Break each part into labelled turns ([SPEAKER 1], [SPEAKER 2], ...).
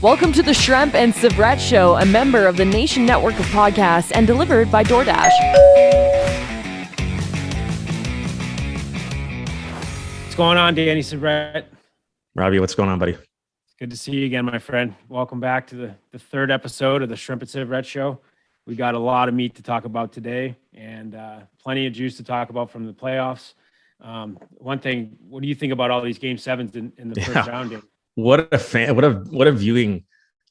[SPEAKER 1] Welcome to the Schremp and Syvret Show, a member of the Nation Network of Podcasts and delivered by DoorDash.
[SPEAKER 2] What's going on, Danny Syvret?
[SPEAKER 3] Robbie, what's going on, buddy?
[SPEAKER 2] Good to see you again, my friend. Welcome back to the third episode of the Schremp and Syvret Show. We got a lot of meat to talk about today and plenty of juice to talk about from the playoffs. One thing, what do you think about all these game sevens in the first round game?
[SPEAKER 3] What a viewing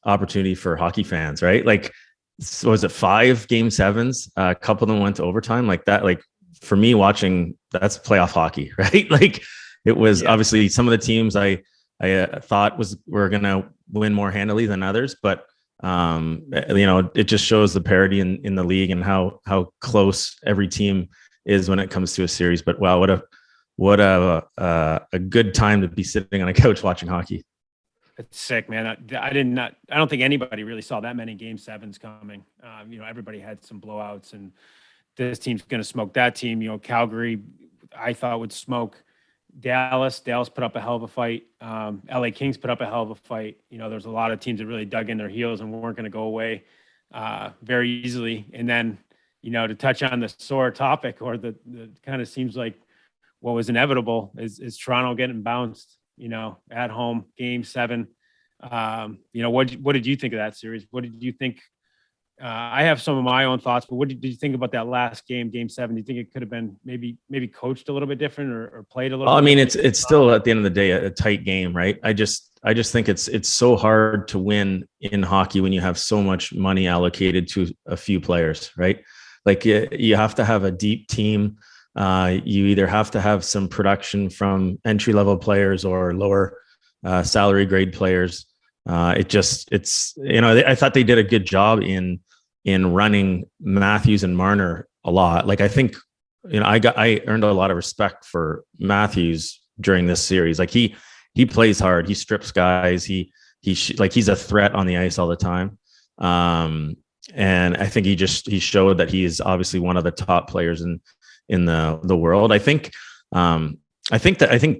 [SPEAKER 3] opportunity for hockey fans, right? Like, so was it 5 game sevens? A couple of them went to overtime like that. Like, for me watching, that's playoff hockey, right? Like, it was obviously some of the teams I thought were going to win more handily than others, but it just shows the parity in the league and how close every team is when it comes to a series. But wow, what a good time to be sitting on a couch watching hockey.
[SPEAKER 2] It's sick, man. I don't think anybody really saw that many game sevens coming. Everybody had some blowouts, and this team's going to smoke that team. Calgary, I thought would smoke Dallas. Dallas put up a hell of a fight. LA Kings put up a hell of a fight. There's a lot of teams that really dug in their heels and weren't going to go away very easily. And then, to touch on the sore topic, or the kind of seems like what was inevitable is Toronto getting bounced, at home, game 7. What did you think of that series? What did you think? I have some of my own thoughts, but what did you think about that last game, game 7? Do you think it could have been maybe coached a little bit different or played a little bit?
[SPEAKER 3] I mean, it's still at the end of the day a tight game, right? I just think it's so hard to win in hockey when you have so much money allocated to a few players, right? Like, you have to have a deep team. You either have to have some production from entry-level players or lower salary grade players. I thought they did a good job in running Matthews and Marner a lot. Like, I think, I earned a lot of respect for Matthews during this series. Like, he plays hard. He strips guys. He's a threat on the ice all the time. And I think he showed that he is obviously one of the top players in the world. I think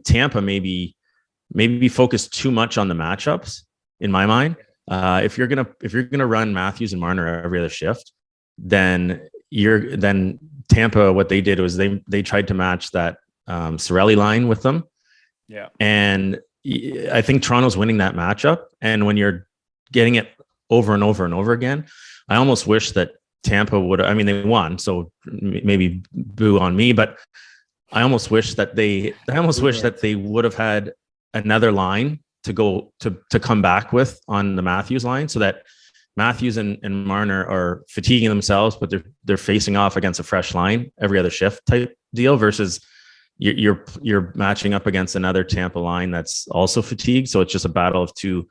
[SPEAKER 3] Tampa maybe focused too much on the matchups in my mind. If you're gonna run Matthews and Marner every other shift, then Tampa, what they did was they tried to match that Cirelli line with them.
[SPEAKER 2] Yeah. And
[SPEAKER 3] I think Toronto's winning that matchup. And when you're getting it over and over and over again, I almost wish that Tampa would. I mean, they won, so maybe boo on me, but I almost wish that they would have had another line to go to come back with on the Matthews line, so that Matthews and Marner are fatiguing themselves, but they're facing off against a fresh line every other shift type deal, versus you're matching up against another Tampa line that's also fatigued. So it's just a battle of two,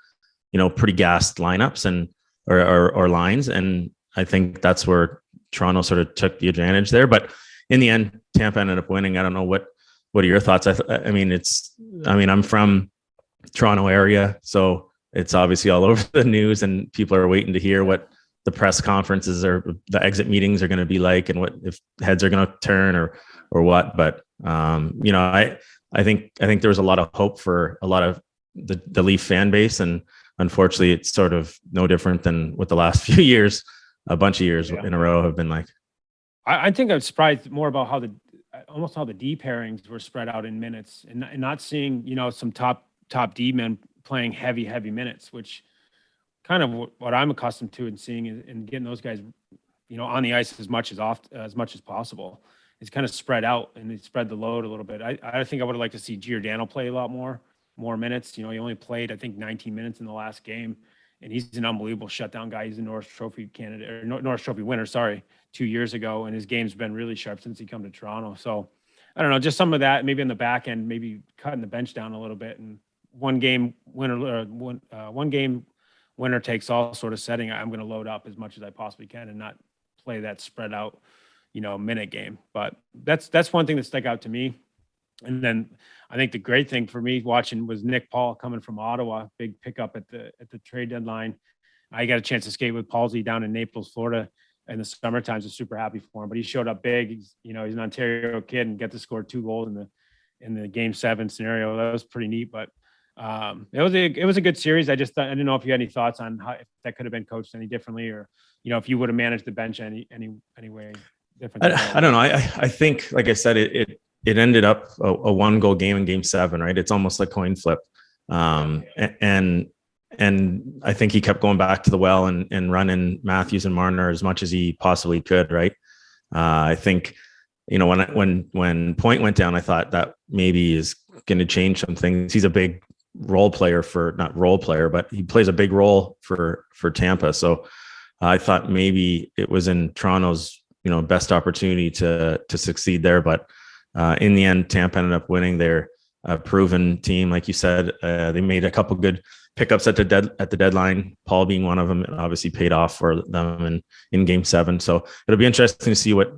[SPEAKER 3] pretty gassed lineups or lines. And I think that's where Toronto sort of took the advantage there. But in the end, Tampa ended up winning. I don't know what are your thoughts? I'm from Toronto area, so it's obviously all over the news, and people are waiting to hear what the press conferences or the exit meetings are going to be like, and what if heads are going to turn or what. But I think there was a lot of hope for a lot of the Leaf fan base, and unfortunately, it's sort of no different than what the last few years, a bunch of years in a row, have been like.
[SPEAKER 2] I think I'm surprised more about how the D pairings were spread out in minutes, and not seeing some top D men playing heavy minutes, which kind of what I'm accustomed to and seeing, and getting those guys on the ice as much as possible. It's kind of spread out, and they spread the load a little bit. I think I would have liked to see Giordano play a lot more minutes. He only played, I think, 19 minutes in the last game, and he's an unbelievable shutdown guy. He's a Norris Trophy candidate, or Norris Trophy winner, 2 years ago, and his game's been really sharp since he come to Toronto. So I don't know, just some of that, maybe on the back end, maybe cutting the bench down a little bit, and one game winner takes all sort of setting. I'm going to load up as much as I possibly can and not play that spread out, minute game. But that's one thing that stuck out to me. And then I think the great thing for me watching was Nick Paul coming from Ottawa, big pickup at the trade deadline. I got a chance to skate with Palsy down in Naples, Florida in the summertime. So super happy for him, but he showed up big. He's an Ontario kid and got to score 2 goals in the game 7 scenario. That was pretty neat. But It was a good series. I didn't know if you had any thoughts on how, if that could have been coached any differently, or if you would have managed the bench any way different.
[SPEAKER 3] I don't know. I think, like I said, it ended up a 1-goal game in Game 7, right? It's almost like coin flip. And I think he kept going back to the well and running Matthews and Marner as much as he possibly could, right? I think, when Point went down, I thought that maybe is going to change some things. He's a big not role player, but he plays a big role for Tampa. So I thought maybe it was in Toronto's, best opportunity to succeed there. But in the end, Tampa ended up winning. They're a proven team. Like you said, they made a couple good pickups at the deadline, Paul being one of them. It obviously paid off for them in Game 7. So it'll be interesting to see what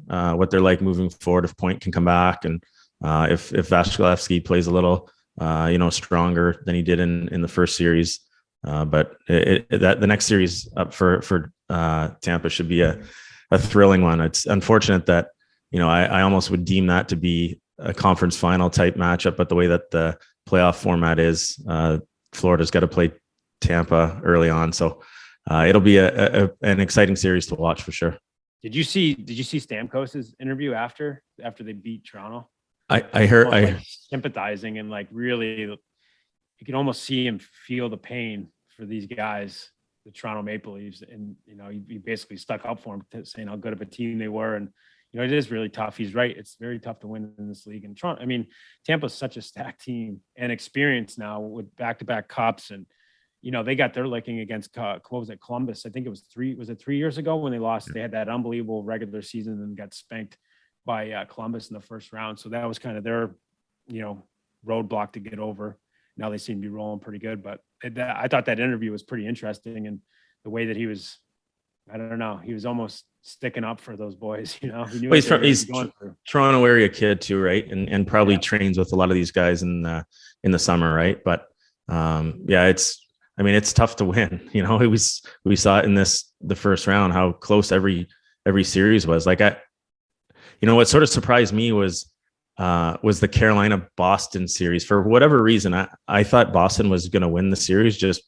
[SPEAKER 3] they're like moving forward, if Point can come back, and if Vasilevsky plays a little stronger than he did in the first series. But the next series up for Tampa should be a thrilling one. It's unfortunate that I almost would deem that to be a conference final type matchup, but the way that the playoff format is, Florida's got to play Tampa early on, so it'll be an exciting series to watch for sure.
[SPEAKER 2] Did you see Stamkos's interview after they beat Toronto?
[SPEAKER 3] I heard
[SPEAKER 2] sympathizing, and really, you can almost see him feel the pain for these guys, the Toronto Maple Leafs, and he basically stuck up for him, saying how good of a team they were, and it is really tough. He's right; it's very tough to win in this league. And Toronto, Tampa's such a stacked team and experience now with back-to-back cups, and they got their licking against Columbus. I think it was 3 years ago when they lost. They had that unbelievable regular season and got spanked by Columbus in the first round. So that was kind of their, roadblock to get over. Now they seem to be rolling pretty good, but I thought that interview was pretty interesting, and the way that he was, I don't know, he was almost sticking up for those boys. He knew
[SPEAKER 3] he's Toronto area kid too, right? And probably trains with a lot of these guys in the summer, right? But it's tough to win. We saw it in the first round, how close every series was. What sort of surprised me was the Carolina Boston series. For whatever reason, I thought Boston was going to win the series. Just,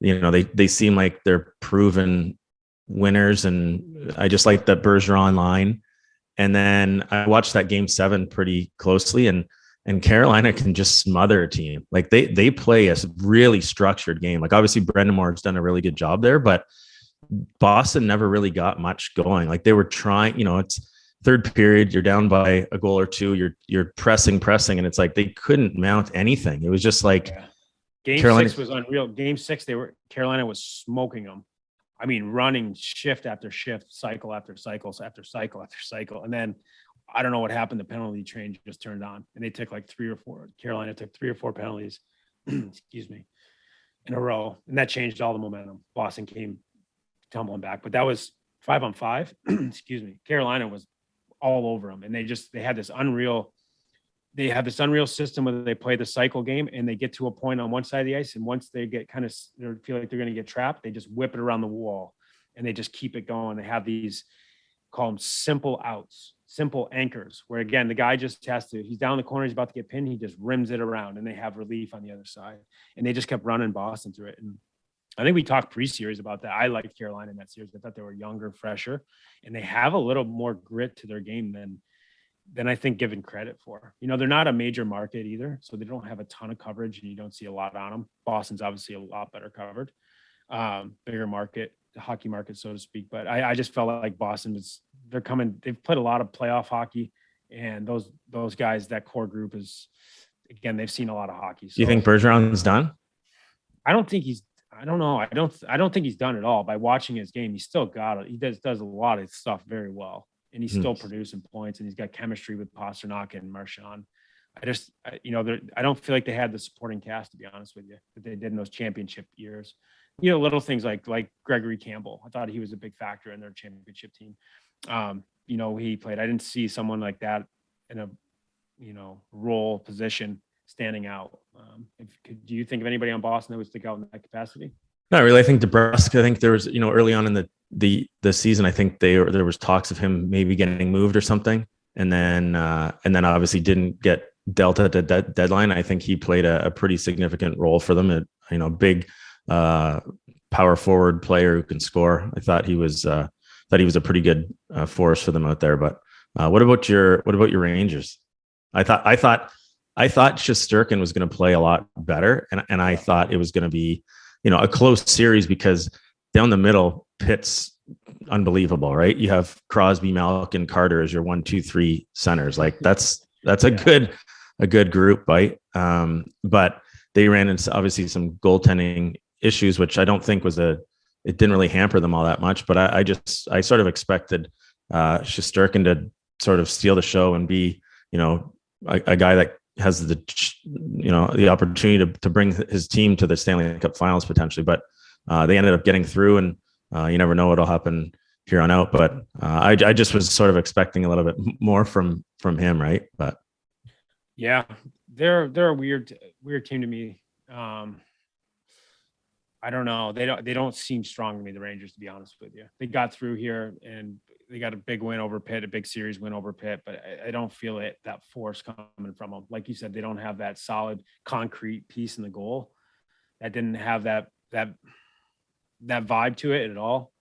[SPEAKER 3] they seem like they're proven winners, and I just like the Bergeron line. And then I watched that Game 7 pretty closely, and Carolina can just smother a team. They play a really structured game. Obviously Brendan Moore's done a really good job there, but Boston never really got much going. They were trying, it's third period, you're down by a goal or two, you're pressing, and it's they couldn't mount anything. It was just
[SPEAKER 2] Game Carolina 6 was unreal. Game 6, Carolina was smoking them. Running shift after shift, cycle after cycle after cycle after cycle. And then I don't know what happened. The penalty train just turned on, and they took 3 or 4. Carolina took 3 or 4 penalties, excuse me, in a row. And that changed all the momentum. Boston came tumbling back, but that was 5-on-5. Excuse me. Carolina was all over them. And they had this unreal system where they play the cycle game, and they get to a point on one side of the ice. And once they get feel like they're going to get trapped, they just whip it around the wall, and they just keep it going. They have these, call them simple outs, simple anchors, where again, the guy just he's down the corner, he's about to get pinned, he just rims it around, and they have relief on the other side. And they just kept running Boston through it. And I think we talked pre-series about that. I liked Carolina in that series. I thought they were younger, fresher, and they have a little more grit to their game than I think given credit for. They're not a major market either, so they don't have a ton of coverage, and you don't see a lot on them. Boston's obviously a lot better covered, bigger market, the hockey market, so to speak. But I just felt like Boston they've played a lot of playoff hockey, and those guys, that core group is, again, they've seen a lot of hockey. So,
[SPEAKER 3] do you think Bergeron's done?
[SPEAKER 2] I don't think he's. I don't know. I don't think he's done it all. By watching his game, he's still got it. He does a lot of stuff very well, and he's still producing points, and he's got chemistry with Pasternak and Marchand. I don't feel like they had the supporting cast, to be honest with you, that they did in those championship years. Little things like Gregory Campbell. I thought he was a big factor in their championship team. He played. I didn't see someone like that in a, role position standing out. Do you think of anybody on Boston that would stick out in that capacity?
[SPEAKER 3] Not really. I think DeBrusk, I think there was, early on in the season, I think there was talks of him maybe getting moved or something. And then obviously didn't get dealt at the deadline. I think he played a pretty significant role for them. Big power forward player who can score. I thought he was a pretty good force for them out there. But what about your Rangers? I thought Shesterkin was going to play a lot better, and I thought it was going to be a close series because down the middle, Pitt's unbelievable, right? You have Crosby, Malkin, Carter as your 1, 2, 3 centers. Like that's a good group, right? But they ran into obviously some goaltending issues, which I don't think it didn't really hamper them all that much. But I sort of expected Shesterkin to sort of steal the show and be, a guy that has the opportunity to bring his team to the Stanley Cup Finals potentially. But they ended up getting through, and you never know what'll happen here on out. But I just was sort of expecting a little bit more from him, right? But
[SPEAKER 2] yeah, they're a weird team to me. I don't know. They don't seem strong to me, the Rangers, to be honest with you. They got through here and they got a big win over Pitt, a big series win over Pitt, but I don't feel that force coming from them. Like you said, they don't have that solid concrete piece in the goal. That didn't have that vibe to it at all.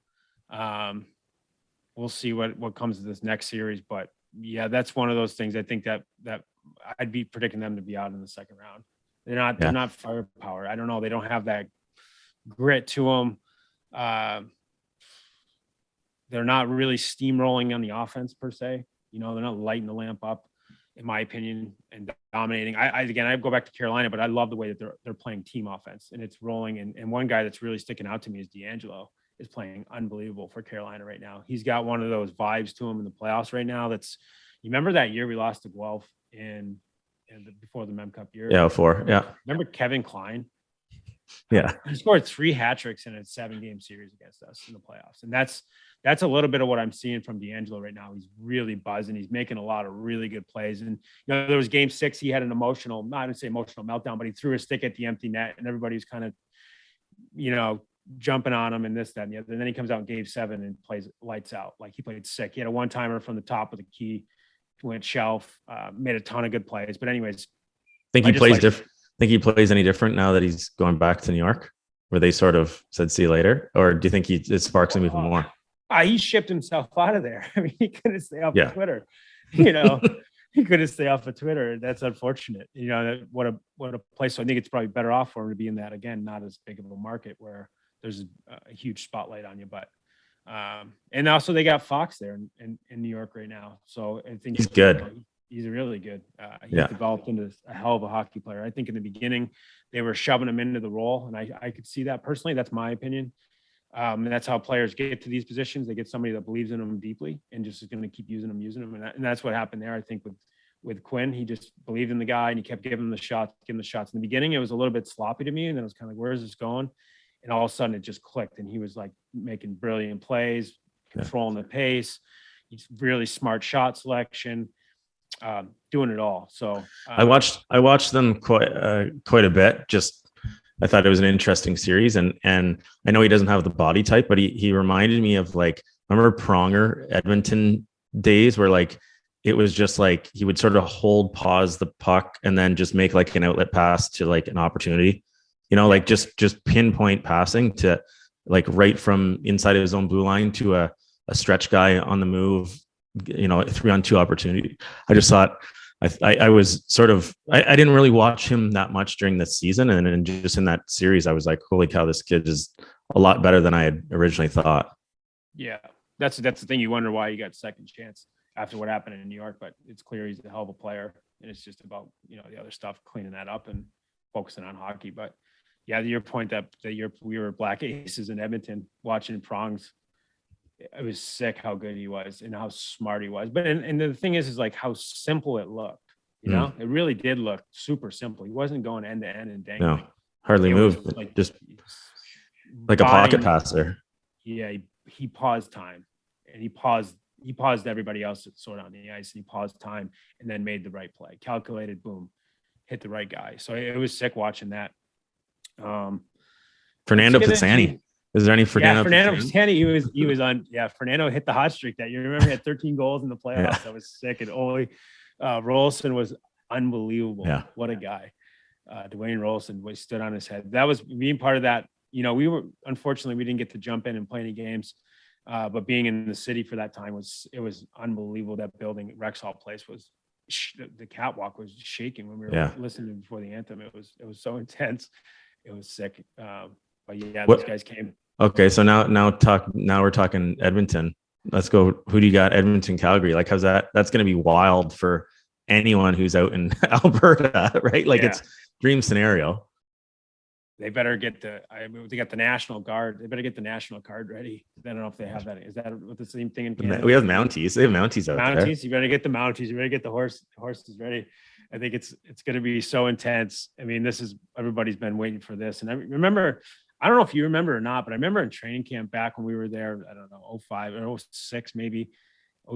[SPEAKER 2] We'll see what comes of this next series, but yeah, that's one of those things. I think that I'd be predicting them to be out in the second round. They're not firepower. I don't know. They don't have that grit to them. They're not really steamrolling on the offense per se. They're not lighting the lamp up, in my opinion, and dominating. I go back to Carolina, but I love the way that they're playing team offense and it's rolling. And one guy that's really sticking out to me is D'Angelo is playing unbelievable for Carolina right now. He's got one of those vibes to him in the playoffs right now. You remember that year we lost to Guelph before the Mem Cup year?
[SPEAKER 3] Yeah, 4. Yeah.
[SPEAKER 2] Remember Kevin Klein?
[SPEAKER 3] Yeah.
[SPEAKER 2] He scored 3 hat tricks in a 7-game series against us in the playoffs. And that's a little bit of what I'm seeing from D'Angelo right now. He's really buzzing. He's making a lot of really good plays. And, there was game 6, he had an emotional meltdown, but he threw a stick at the empty net and everybody's kind of, jumping on him and this, that, and the other. And then he comes out in game 7 and plays lights out. Like he played sick. He had a one-timer from the top of the key, went shelf, made a ton of good plays. But anyways,
[SPEAKER 3] think he plays any different now that he's going back to New York, where they sort of said, see you later? Or do you think it sparks him even more?
[SPEAKER 2] He shipped himself out of there. I mean, he couldn't stay off of Twitter. He couldn't stay off of Twitter. That's unfortunate. What a place. So I think it's probably better off for him to be in that, again, not as big of a market where there's a huge spotlight on you. But and also they got Fox there in New York right now. So I think
[SPEAKER 3] he's good.
[SPEAKER 2] He's really good. He developed into a hell of a hockey player. I think in the beginning they were shoving him into the role, and I could see that personally. That's my opinion. And that's how players get to these positions. They get somebody that believes in them deeply and just is going to keep using them. And that's what happened there. I think with Quinn, he just believed in the guy and he kept giving him the shots. In the beginning, it was a little bit sloppy to me. And then it was kind of like, where is this going? And all of a sudden it just clicked and he was like making brilliant plays, controlling the pace. He's really smart shot selection, doing it all. So
[SPEAKER 3] I watched them quite a bit. I thought it was an interesting series, and I know he doesn't have the body type, but he reminded me of, like, remember Pronger Edmonton days where, like, it was just like he would sort of pause the puck and then just make like an outlet pass to like an opportunity, like just pinpoint passing to like right from inside of his own blue line to a stretch guy on the move, 3-on-2 opportunity. I just thought I was sort of, I didn't really watch him that much during the season. And then just in that series, I was like, holy cow, this kid is a lot better than I had originally thought.
[SPEAKER 2] Yeah. That's the thing. You wonder why he got second chance after what happened in New York, but it's clear he's a hell of a player. And it's just about, the other stuff, cleaning that up and focusing on hockey. But yeah, to your point that we were Black Aces in Edmonton watching Prongs. It was sick how good he was and how smart he was. But and the thing is like how simple it looked. It really did look super simple. He wasn't going end to end and dangling.
[SPEAKER 3] No, hardly moved. Like just like a pocket passer.
[SPEAKER 2] Yeah, he paused time, and he paused everybody else that's sort of on the ice. And he paused time and then made the right play. Calculated, boom, hit the right guy. So it was sick watching that.
[SPEAKER 3] Fernando Pisani. Is there any Fernando?
[SPEAKER 2] Yeah, Fernando Pisani. He was on. Yeah, Fernando hit the hot streak that year. Remember, he had 13 goals in the playoffs. Yeah. That was sick. And Ole Rolson was unbelievable.
[SPEAKER 3] Yeah.
[SPEAKER 2] What a guy. Dwayne Rolson was stood on his head. That was being part of that. Unfortunately, we didn't get to jump in and play any games. But being in the city for that time was unbelievable. That building, Rexall Place, was the catwalk was shaking when we were listening before the anthem. It was so intense. It was sick. But yeah, those guys came.
[SPEAKER 3] Okay, so now we're talking Edmonton. Let's go. Who do you got? Edmonton, Calgary. Like, how's that? That's going to be wild for anyone who's out in Alberta, right? Like, it's dream scenario.
[SPEAKER 2] They better get they got the National Guard. They better get the National Guard ready. I don't know if they have that. Is that the same thing in Canada?
[SPEAKER 3] We have Mounties. They have Mounties out there.
[SPEAKER 2] You better get the Mounties. You better get the horses ready. I think it's going to be so intense. I mean, everybody's been waiting for this. And I remember, I don't know if you remember or not, but I remember in training camp back when we were there, I don't know, 05 or 06, maybe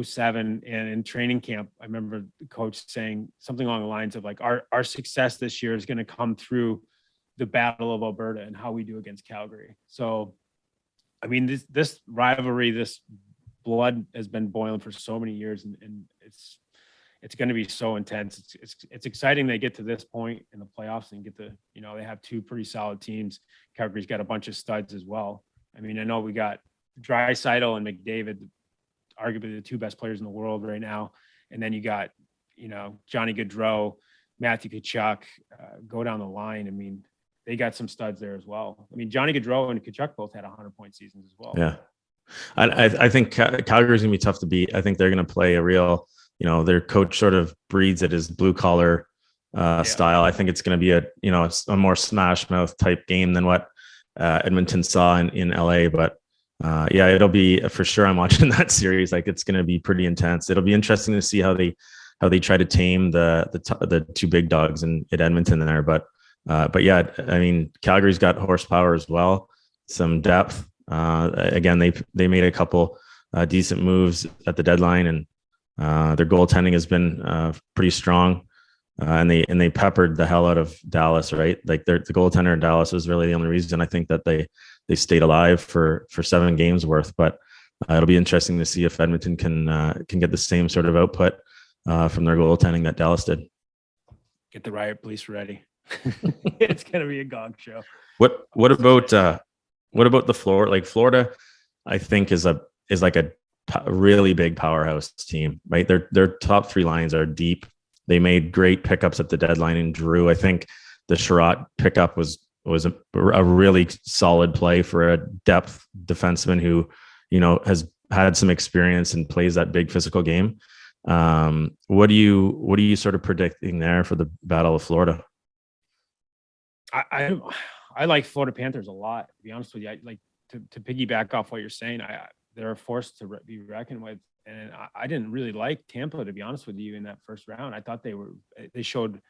[SPEAKER 2] 07. And in training camp, I remember the coach saying something along the lines of like, our success this year is going to come through the Battle of Alberta and how we do against Calgary. So, I mean, this rivalry, this blood has been boiling for so many years, and it's going to be so intense. It's exciting they get to this point in the playoffs and get to, they have two pretty solid teams. Calgary's got a bunch of studs as well. I mean, I know we got Draisaitl and McDavid, arguably the two best players in the world right now. And then you got, Johnny Gaudreau, Matthew Tkachuk, go down the line. I mean, they got some studs there as well. I mean, Johnny Gaudreau and Tkachuk both had 100-point seasons as well.
[SPEAKER 3] Yeah. I think Calgary's going to be tough to beat. I think they're going to play a real, their coach sort of breeds at his blue collar style. I think it's going to be a more smash mouth type game than what Edmonton saw in LA. But it'll be for sure. I'm watching that series. Like, it's going to be pretty intense. It'll be interesting to see how they try to tame the two big dogs in Edmonton there. But yeah, I mean, Calgary's got horsepower as well, some depth. Again, they made a couple decent moves at the deadline, and their goaltending has been pretty strong. And they peppered the hell out of Dallas, right? Like, the goaltender in Dallas was really the only reason I think that they stayed alive for 7 games worth. But it'll be interesting to see if Edmonton can get the same sort of output from their goaltending that Dallas did.
[SPEAKER 2] Get the riot police ready. It's going to be a gong show.
[SPEAKER 3] What about the Florida? Like, Florida, I think is like a really big powerhouse team, right? Their top 3 lines are deep. They made great pickups at the deadline in Drew. I think the Sherratt pickup was a really solid play for a depth defenseman who, has had some experience and plays that big physical game. What are you sort of predicting there for the Battle of Florida?
[SPEAKER 2] I like Florida Panthers a lot, to be honest with you. I like to piggyback off what you're saying. They're a force to be reckoned with, and I didn't really like Tampa, to be honest with you, in that first round. I thought they showed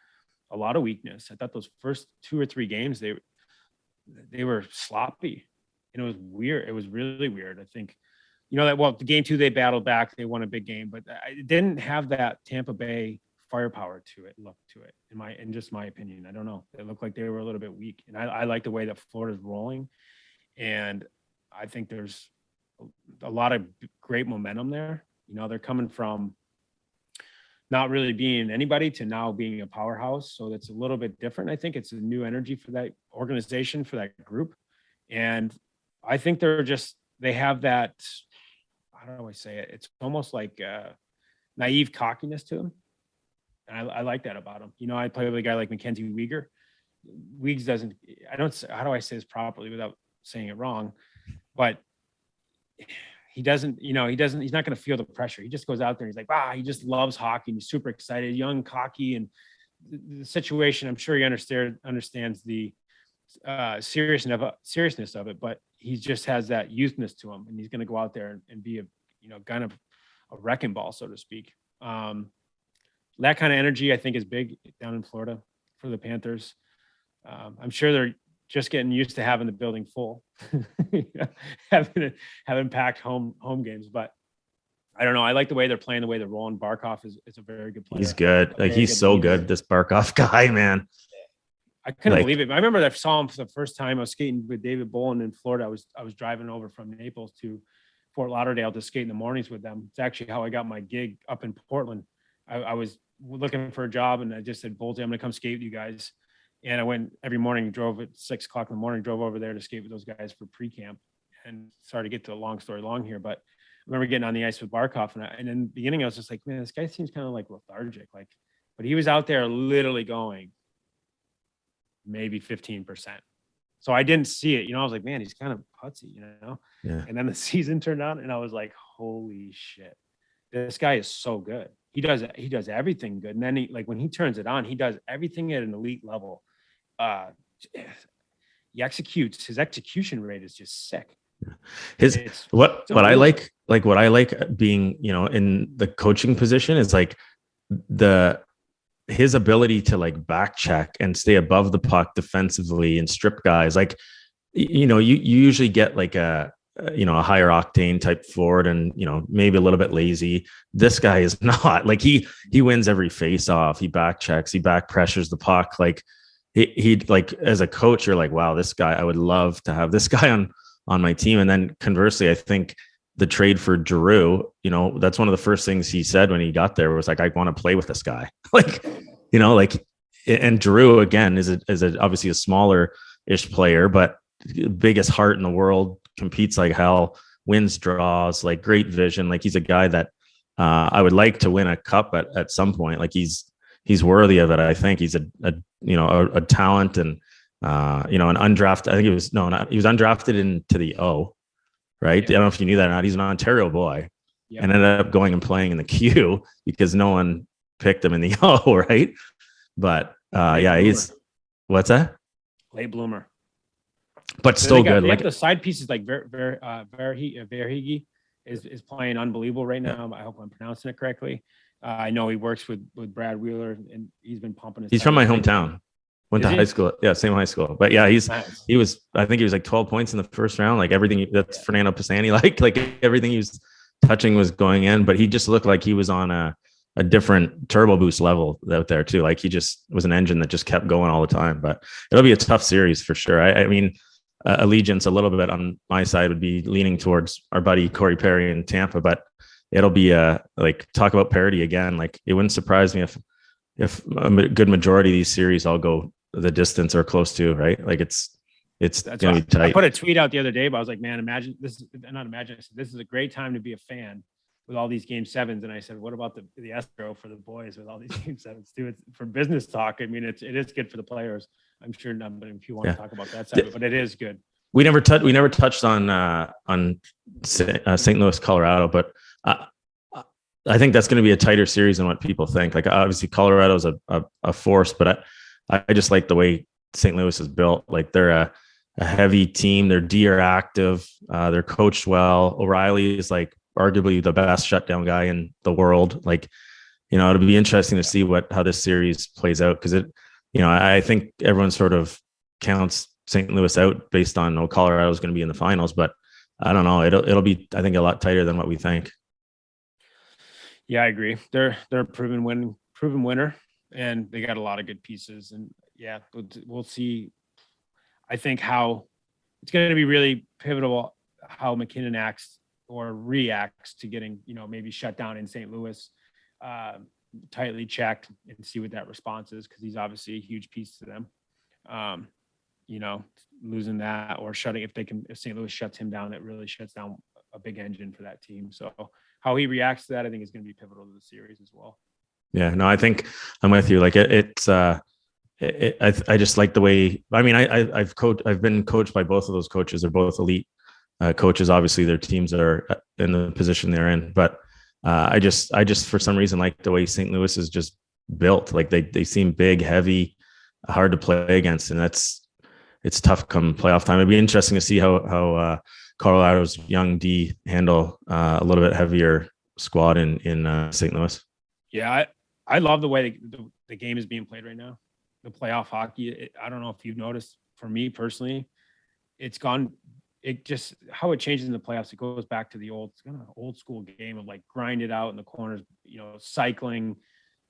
[SPEAKER 2] a lot of weakness. I thought those first 2 or 3 games they were sloppy, and it was weird. It was really weird. I think, the game 2 they battled back, they won a big game, but it didn't have that Tampa Bay firepower to it, look to it, in just my opinion. I don't know. It looked like they were a little bit weak, and I like the way that Florida's rolling, and I think there's a lot of great momentum there. They're coming from not really being anybody to now being a powerhouse, so that's a little bit different. I think it's a new energy for that organization, for that group, and I think they have that. How do I say it? It's almost like naive cockiness to them. And I like that about him. I play with a guy like Mackenzie Weegar. Weegs doesn't, how do I say this properly without saying it wrong? But he's not going to feel the pressure. He just goes out there and he's like, he just loves hockey. And he's super excited, young, cocky, and the situation. I'm sure he understands the seriousness of it, but he just has that youthness to him, and he's going to go out there and be kind of a wrecking ball, so to speak. That kind of energy, I think, is big down in Florida for the Panthers. I'm sure they're just getting used to having the building full, having packed home games. But I don't know. I like the way they're playing, the way they're rolling. Barkov is a very good player.
[SPEAKER 3] He's good. Like, he's so good. This Barkov guy, man.
[SPEAKER 2] I couldn't believe it. I remember I saw him for the first time. I was skating with David Bolin in Florida. I was driving over from Naples to Fort Lauderdale to skate in the mornings with them. It's actually how I got my gig up in Portland. I was looking for a job, and I just said, Bolty, I'm going to come skate with you guys. And I went every morning, drove at 6:00 in the morning, drove over there to skate with those guys for pre-camp. And sorry to get to a long story long here, but I remember getting on the ice with Barkov, and in the beginning I was just like, man, this guy seems kind of like lethargic, like, but he was out there literally going maybe 15%. So I didn't see it, I was like, man, he's kind of putsy,
[SPEAKER 3] Yeah.
[SPEAKER 2] And then the season turned out, and I was like, holy shit, this guy is so good. He does everything good. And then when he turns it on, he does everything at an elite level. He executes. His execution rate is just sick.
[SPEAKER 3] What I like being, in the coaching position is like his ability to like back check and stay above the puck defensively and strip guys. Like, you usually get like a higher octane type forward and, maybe a little bit lazy. This guy is not. Like he wins every face off. He back checks, he back pressures the puck. Like he like, as a coach, you're like, wow, this guy, I would love to have this guy on my team. And then conversely, I think the trade for Giroux, that's one of the first things he said when he got there was like, I want to play with this guy. And Giroux again is obviously a smaller ish player, but biggest heart in the world, competes like hell, wins draws, like great vision. Like he's a guy that I would like to win a cup at some point. Like he's worthy of it. I think he's a talent and an undrafted. I think he was undrafted into the O, right? Yeah. I don't know if you knew that or not. He's an Ontario boy, and ended up going and playing in the Q because no one picked him in the O, right? But he's what's that?
[SPEAKER 2] Late bloomer.
[SPEAKER 3] But still good.
[SPEAKER 2] Like the side pieces, like Verhege is playing unbelievable right now. I hope I'm pronouncing it correctly. I know he works with Brad Wheeler, and he's been pumping his.
[SPEAKER 3] He's from my hometown. Went to high school. Yeah, same high school. But yeah, he was. I think he was like 12 points in the first round. Like everything that's Fernando Pisani. Like everything he was touching was going in. But he just looked like he was on a different turbo boost level out there too. Like he just was an engine that just kept going all the time. But it'll be a tough series for sure. I mean. Allegiance a little bit on my side would be leaning towards our buddy Corey Perry in Tampa, but it'll be like talk about parity again. Like it wouldn't surprise me if a good majority of these series all go the distance or close to, right? Like it's gonna be tight.
[SPEAKER 2] I put a tweet out the other day, but I was like, man, this is a great time to be a fan with all these game sevens. And I said, what about the escrow for the boys with all these game sevens too? It's for business talk. I mean, it is good for the players. I'm sure not, but if you want to talk about that side of it, but it is good.
[SPEAKER 3] We never touched on St. Louis, Colorado, but I think that's going to be a tighter series than what people think. Like obviously Colorado's a force, but I just like the way St. Louis is built. Like they're a heavy team. Their D are active. They're coached well. O'Reilly is like arguably the best shutdown guy in the world. Like, it'll be interesting to see how this series plays out. Cause I think everyone sort of counts St. Louis out based on Colorado is going to be in the finals, but I don't know. It'll be, I think, a lot tighter than what we think.
[SPEAKER 2] Yeah, I agree. They're a proven winner, and they got a lot of good pieces. And yeah, we'll see. I think how it's going to be really pivotal how McKinnon acts or reacts to getting, maybe shut down in St. Louis, tightly checked, and see what that response is, because he's obviously a huge piece to them. Losing that or shutting, if St. Louis shuts him down, it really shuts down a big engine for that team. So how he reacts to that, I think, is going to be pivotal to the series as well. Yeah, no,
[SPEAKER 3] I think I'm with you. Like I just like the way, I mean, I've been coached by both of those coaches. They're both elite coaches. Obviously their teams are in the position they're in, but I just for some reason like the way St. Louis is just built. Like they seem big, heavy, hard to play against, and it's tough come playoff time. It'd be interesting to see how Colorado's young D handle a little bit heavier squad in St. Louis.
[SPEAKER 2] Yeah, I love the way the game is being played right now. The playoff hockey. I don't know if you've noticed. For me personally, it just how it changes in the playoffs. It goes back to the old school game of like grind it out in the corners, cycling.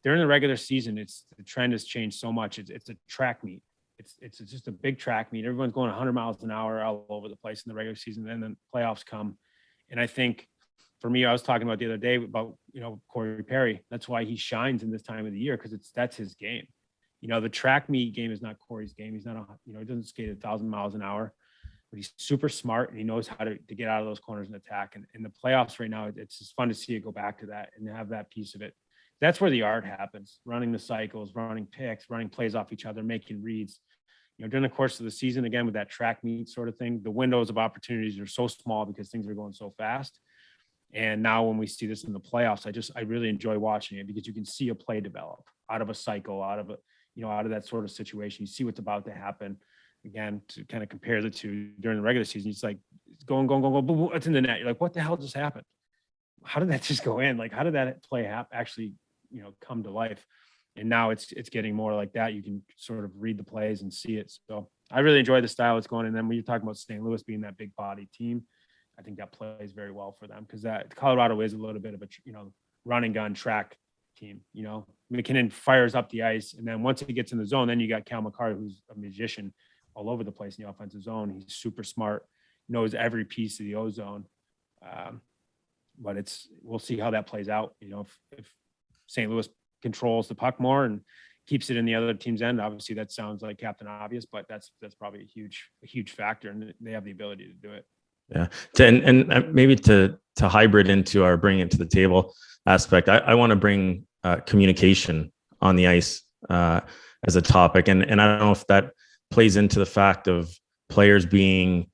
[SPEAKER 2] During the regular season, the trend has changed so much. It's a track meet. It's just a big track meet. Everyone's going 100 miles an hour all over the place in the regular season. Then the playoffs come, and I think for me, I was talking about the other day about, Corey Perry. That's why he shines in this time of the year, because that's his game. The track meet game is not Corey's game. He's not, he doesn't skate 1,000 miles an hour, but he's super smart and he knows how to get out of those corners and attack. And in the playoffs right now, it's just fun to see it go back to that and have that piece of it. That's where the art happens, running the cycles, running picks, running plays off each other, making reads. During the course of the season, again, with that track meet sort of thing, the windows of opportunities are so small because things are going so fast. And now when we see this in the playoffs, I really enjoy watching it, because you can see a play develop out of a cycle, out of that sort of situation. You see what's about to happen. Again, to kind of compare the two during the regular season, it's like going, boom, it's in the net. You're like, what the hell just happened? How did that just go in? Like, how did that play actually, come to life? And now it's getting more like that. You can sort of read the plays and see it. So I really enjoy the style it's going. And then when you're talking about St. Louis being that big body team, I think that plays very well for them, because that Colorado is a little bit of a, run and gun track team. McKinnon fires up the ice, and then once he gets in the zone, then you got Cal McCarr, who's a magician all over the place in the offensive zone. He's super smart, knows every piece of the O zone. But we'll see how that plays out. If St. Louis controls the puck more and keeps it in the other team's end, obviously that sounds like Captain Obvious, but that's probably a huge factor, and they have the ability to do it.
[SPEAKER 3] Yeah. And maybe to hybrid into our bring it to the table aspect, I want to bring communication on the ice as a topic. And I don't know if that plays into the fact of players being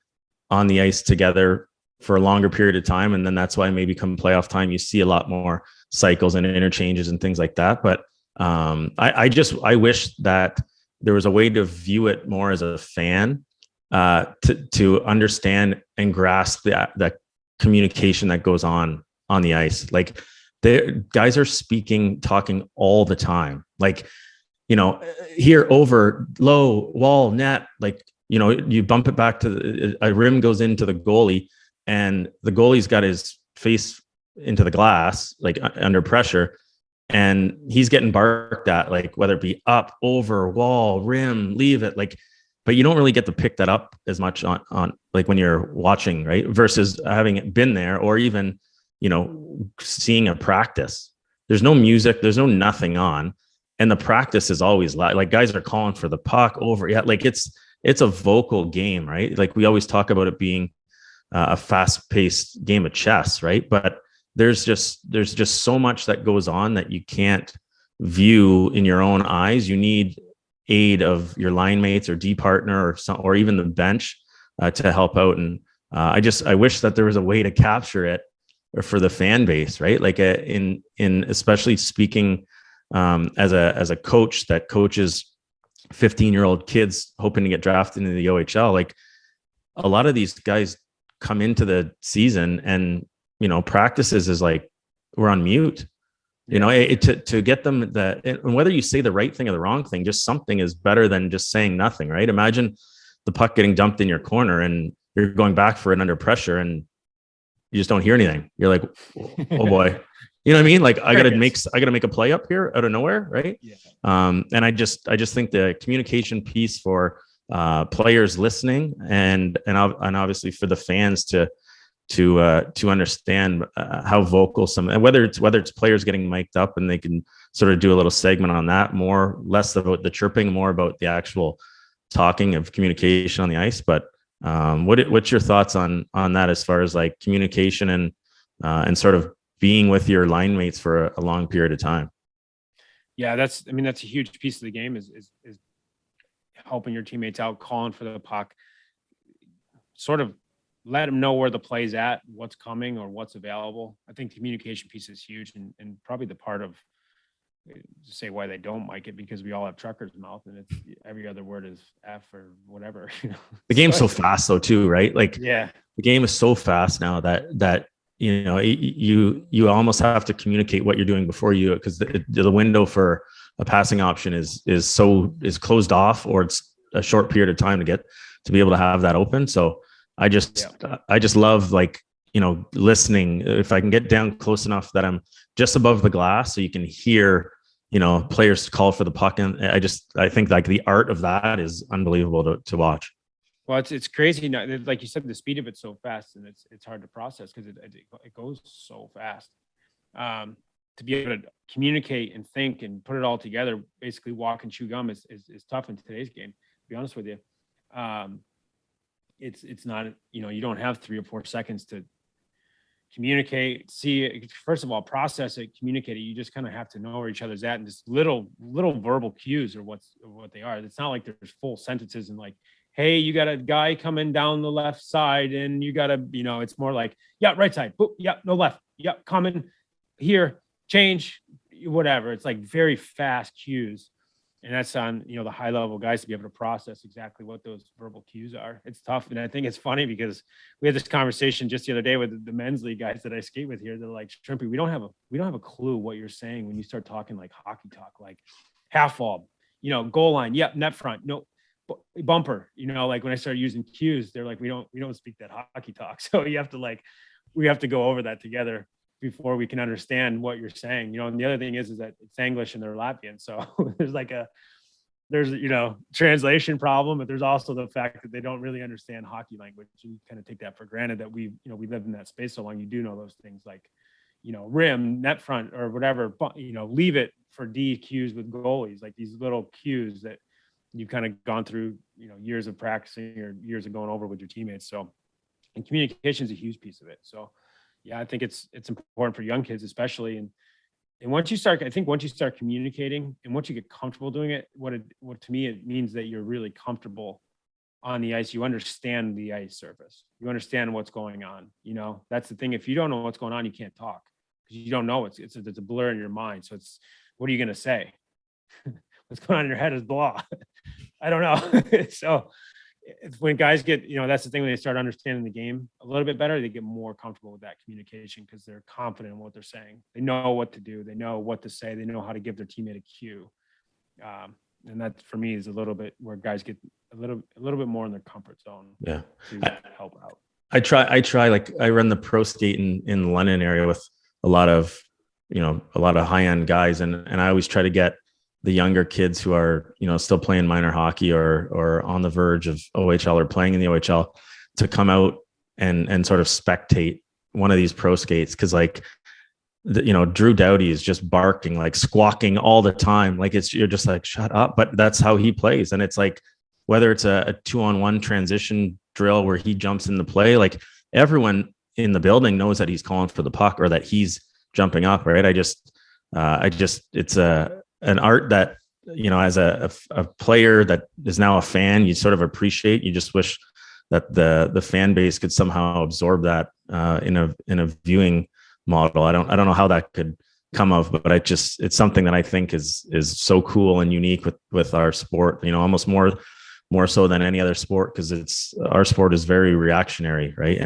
[SPEAKER 3] on the ice together for a longer period of time. And then that's why maybe come playoff time, you see a lot more cycles and interchanges and things like that. But I wish that there was a way to view it more as a fan, to understand and grasp that communication that goes on the ice. Like, the guys are talking all the time. Like, here, over, low, wall, net, like, you bump it back to a rim goes into the goalie, and the goalie's got his face into the glass, like under pressure, and he's getting barked at, like, whether it be up, over, wall, rim, leave it, like, but you don't really get to pick that up as much on like when you're watching, right? Versus having been there, or even, seeing a practice. There's no music, there's no nothing on. And the practice is always like guys are calling for the puck over. Yeah. Like it's a vocal game, right? Like we always talk about it being a fast paced game of chess, right? But there's just so much that goes on that you can't view in your own eyes. You need aid of your line mates or D partner or even the bench to help out. And I wish that there was a way to capture it for the fan base, right? Like in especially speaking as a coach that coaches 15-year-old kids hoping to get drafted into the OHL. Like, a lot of these guys come into the season and, practices is like, we're on mute. To get them that, and whether you say the right thing or the wrong thing, just something is better than just saying nothing, right? Imagine the puck getting dumped in your corner and you're going back for it under pressure and you just don't hear anything. You're like, oh boy, you know what I mean? Like, I gotta make a play up here out of nowhere, right? Yeah. And I just think the communication piece for players listening and obviously for the fans to understand how vocal and whether it's players getting mic'd up and they can sort of do a little segment on that, less about the chirping, more about the actual talking of communication on the ice. But what's your thoughts on that as far as like communication and sort of being with your line mates for a long period of time?
[SPEAKER 2] Yeah, that's a huge piece of the game is helping your teammates out, calling for the puck, sort of let them know where the play's at, what's coming or what's available. I think communication piece is huge and probably the part of to say why they don't mic it, because we all have trucker's mouth and it's every other word is F or whatever.
[SPEAKER 3] The game's so fast though too, right? Like, yeah, the game is so fast now that you almost have to communicate what you're doing before you, because the window for a passing option is closed off, or it's a short period of time to be able to have that open. So I just love, like, listening. If I can get down close enough that I'm just above the glass so you can hear, players call for the puck. And I think like the art of that is unbelievable to watch.
[SPEAKER 2] Well, it's crazy now. Like you said, the speed of it's so fast, and it's hard to process because it goes so fast. To be able to communicate and think and put it all together, basically walk and chew gum is tough in today's game. To be honest with you, it's not, you don't have 3 or 4 seconds to communicate, see it, first of all, process it, communicate it. You just kind of have to know where each other's at, and just little verbal cues or what they are. It's not like there's full sentences and like, hey, you got a guy coming down the left side and you got to, it's more like, yeah, right side, boop, yeah, no left, yeah, coming here, change, whatever. It's like very fast cues. And that's on, the high level guys to be able to process exactly what those verbal cues are. It's tough. And I think it's funny because we had this conversation just the other day with the men's league guys that I skate with here. They're like, Shrimpy, we don't have a clue what you're saying when you start talking like hockey talk, like half wall, goal line. Yep. Net front. No bumper, like when I started using cues, they're like, we don't speak that hockey talk. So we have to go over that together before we can understand what you're saying, and the other thing is that it's English and they're Latvian. So there's translation problem, but there's also the fact that they don't really understand hockey language. You kind of take that for granted that we lived in that space so long. You do know those things like, rim, net front or whatever, leave it for D cues with goalies, like these little cues that you've kind of gone through, years of practicing or years of going over with your teammates. So, and communication is a huge piece of it. So yeah, I think it's important for young kids, especially. And once you start communicating and once you get comfortable doing it, what to me, it means that you're really comfortable on the ice. You understand the ice surface. You understand what's going on. That's the thing. If you don't know what's going on, you can't talk because you don't know. It's a blur in your mind. So what are you going to say? What's going on in your head is blah. I don't know. So when guys get, that's the thing, when they start understanding the game a little bit better, they get more comfortable with that communication because they're confident in what they're saying. They know what to do. They know what to say. They know how to give their teammate a cue. And that for me is a little bit where guys get a little bit more in their comfort zone.
[SPEAKER 3] Yeah.
[SPEAKER 2] To help out.
[SPEAKER 3] I try, like I run the pro skate in the London area with a lot of high end guys. And I always try to get the younger kids who are, still playing minor hockey or on the verge of OHL or playing in the OHL to come out and sort of spectate one of these pro skates. Cause like, Drew Doughty is just barking, like squawking all the time. Like you're just like, shut up. But that's how he plays. And it's like, whether it's a 2-on-1 transition drill where he jumps in the play, like everyone in the building knows that he's calling for the puck or that he's jumping up. Right. It's an art that, as a player that is now a fan, you sort of appreciate. You just wish that the fan base could somehow absorb that in a viewing model. I don't know how that could come of, but it's something that I think is so cool and unique with our sport, almost more so than any other sport, because our sport is very reactionary, right?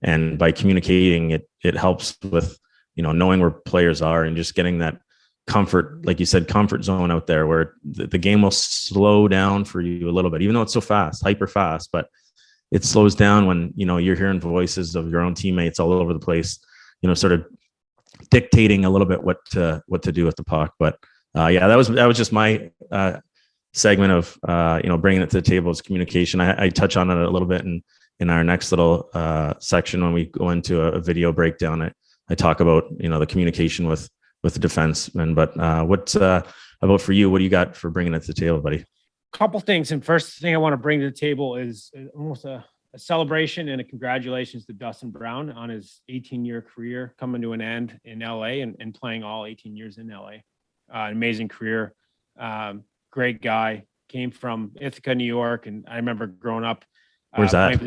[SPEAKER 3] And by communicating, it helps with, knowing where players are and just getting that comfort, like you said, comfort zone out there where the game will slow down for you a little bit, even though it's so fast, hyper fast, but it slows down when, you're hearing voices of your own teammates all over the place, sort of dictating a little bit what to do with the puck. But yeah, that was just my segment of, bringing it to the table is communication. I touch on it a little bit in our next little section when we go into a video breakdown. I talk about, the communication with the defenseman, but what's about for you? What do you got for bringing it to the table, buddy?
[SPEAKER 2] Couple things. And first thing I want to bring to the table is almost a celebration and a congratulations to Dustin Brown on his 18-year career coming to an end in LA and playing all 18 years in LA. Amazing career. Great guy. Came from Ithaca, New York. And I remember growing up.
[SPEAKER 3] Where's that?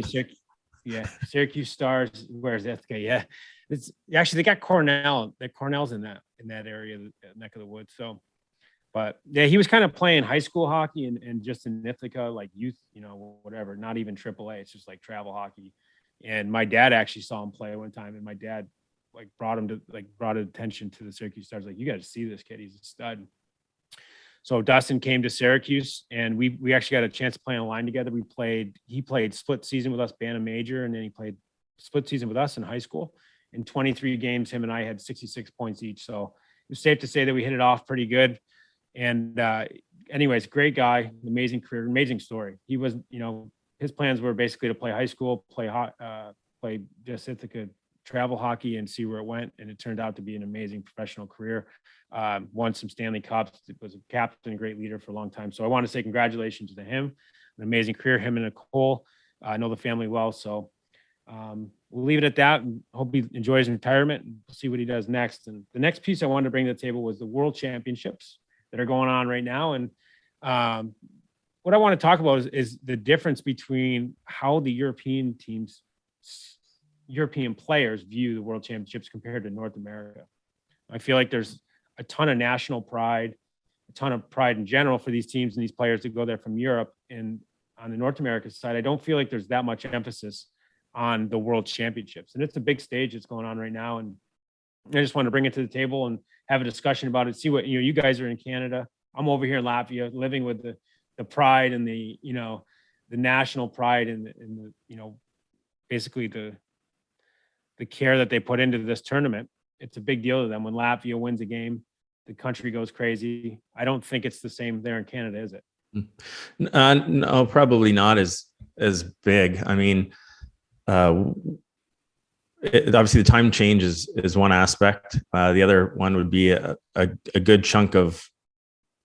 [SPEAKER 2] Syracuse Stars. Where's Ithaca? Yeah. It's actually, they got Cornell. Cornell's in that area, the neck of the woods. So, but yeah, he was kind of playing high school hockey and just in Ithaca, like youth, whatever, not even AAA. It's just like travel hockey. And my dad actually saw him play one time, and my dad brought attention to the Syracuse Stars. Like, you got to see this kid. He's a stud. So Dustin came to Syracuse, and we actually got a chance to play on a line together. He played split season with us, Bantam Major, and then he played split season with us in high school. In 23 games, him and I had 66 points each. So it was safe to say that we hit it off pretty good. And anyways, great guy, amazing career, amazing story. He was, his plans were basically to play high school, play just Ithaca travel hockey and see where it went. And it turned out to be an amazing professional career. Won some Stanley Cups, was a captain, great leader for a long time. So I want to say congratulations to him. An amazing career, him and Nicole. I know the family well. So we'll leave it at that and hope he enjoys retirement and we'll see what he does next. And the next piece I wanted to bring to the table was the World Championships that are going on right now. And what I want to talk about is the difference between how the European players view the World Championships compared to North America. I feel like there's a ton of national pride, a ton of pride in general for these teams and these players that go there from Europe. And on the North America side, I don't feel like there's that much emphasis on the World Championships. And it's a big stage that's going on right now. And I just want to bring it to the table and have a discussion about it. See what, you guys are in Canada. I'm over here in Latvia living with the pride and the national pride and the basically the care that they put into this tournament. It's a big deal to them. When Latvia wins a game, the country goes crazy. I don't think it's the same there in Canada, is it?
[SPEAKER 3] No, probably not as big. I mean, obviously the time change is one aspect. The other one would be a good chunk of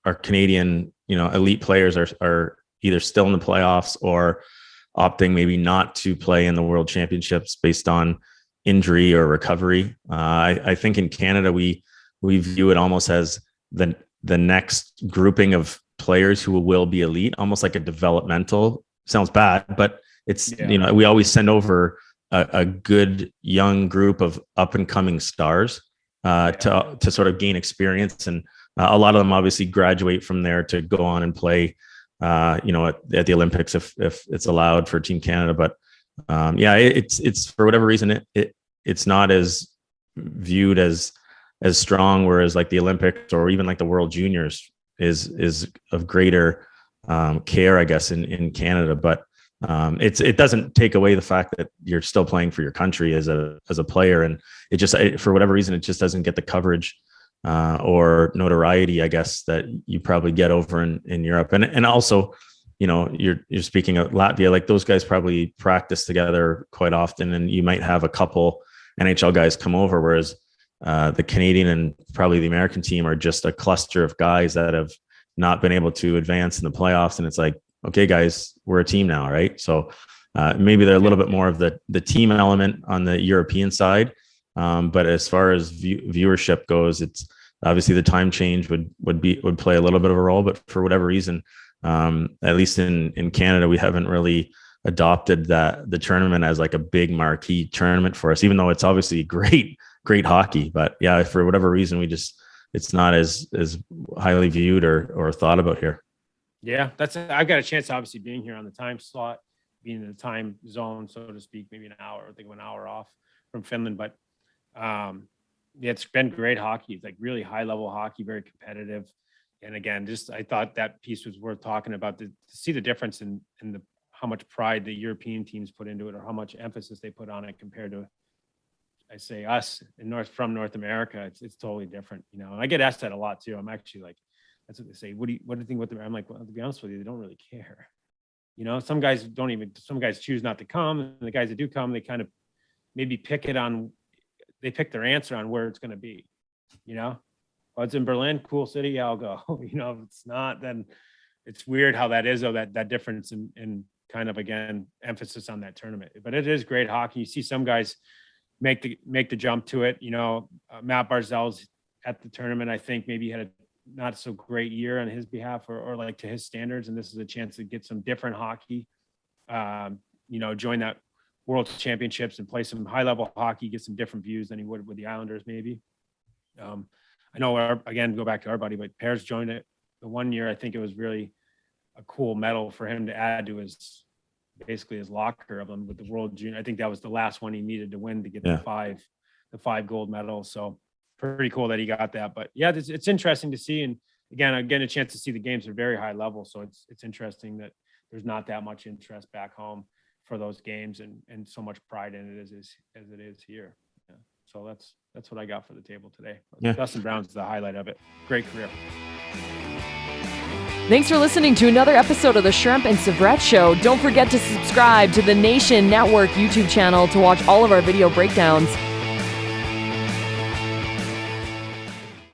[SPEAKER 3] our Canadian, elite players are either still in the playoffs or opting maybe not to play in the World Championships based on injury or recovery. I think in Canada, we view it almost as the next grouping of players who will be elite, almost like a developmental. Sounds bad, but it's, we always send over a good young group of up and coming stars to sort of gain experience. And a lot of them obviously graduate from there to go on and play, at the Olympics if it's allowed for Team Canada. But it's for whatever reason, it's not as viewed as strong, whereas like the Olympics or even like the World Juniors is of greater care, I guess, in Canada. But it doesn't take away the fact that you're still playing for your country as a player, and it just for whatever reason it just doesn't get the coverage or notoriety, I guess, that you probably get over in Europe. And also, you're speaking of Latvia, like those guys probably practice together quite often, and you might have a couple NHL guys come over, whereas the Canadian and probably the American team are just a cluster of guys that have not been able to advance in the playoffs. And it's like, okay, guys, we're a team now, right? So maybe they're a little bit more of the team element on the European side. But as far as viewership goes, it's obviously the time change would play a little bit of a role. But for whatever reason, at least in Canada, we haven't really adopted the tournament as like a big marquee tournament for us, even though it's obviously great hockey. But yeah, for whatever reason, it's not as highly viewed or thought about here.
[SPEAKER 2] Yeah, I've got a chance obviously being here on the time slot, being in the time zone, so to speak, maybe an hour, I think 1 hour off from Finland. But it's been great hockey. It's like really high level hockey, very competitive. And again, I thought that piece was worth talking about to see the difference in how much pride the European teams put into it, or how much emphasis they put on it compared to, I say, us from North America. It's totally different, And I get asked that a lot too. I'm actually like, that's what they say. What do you think with them? I'm like, well, to be honest with you, they don't really care. Some guys choose not to come. And the guys that do come, they kind of maybe pick their answer on where it's going to be, Well, it's in Berlin, cool city. Yeah, I'll go. If it's not, then it's weird how that is, though, that difference in kind of, again, emphasis on that tournament. But it is great hockey. You see some guys make the jump to it. Matt Barzell's at the tournament. I think maybe had a not so great year on his behalf or like to his standards. And this is a chance to get some different hockey, join that World Championships and play some high level hockey, get some different views than he would with the Islanders. Maybe. I know again, go back to our buddy, but Pears joined it the 1 year. I think it was really a cool medal for him to add to his locker of them with the World Junior. I think that was the last one he needed to win to get the five gold medals. So pretty cool that he got that. But yeah, it's interesting to see. And again, a chance to see the games are very high level. So it's interesting that there's not that much interest back home for those games and so much pride in it as it is here. Yeah. So that's what I got for the table today.
[SPEAKER 3] Yeah.
[SPEAKER 2] Dustin Brown's the highlight of it. Great career.
[SPEAKER 1] Thanks for listening to another episode of the Schremp and Syvret Show. Don't forget to subscribe to the Nation Network YouTube channel to watch all of our video breakdowns.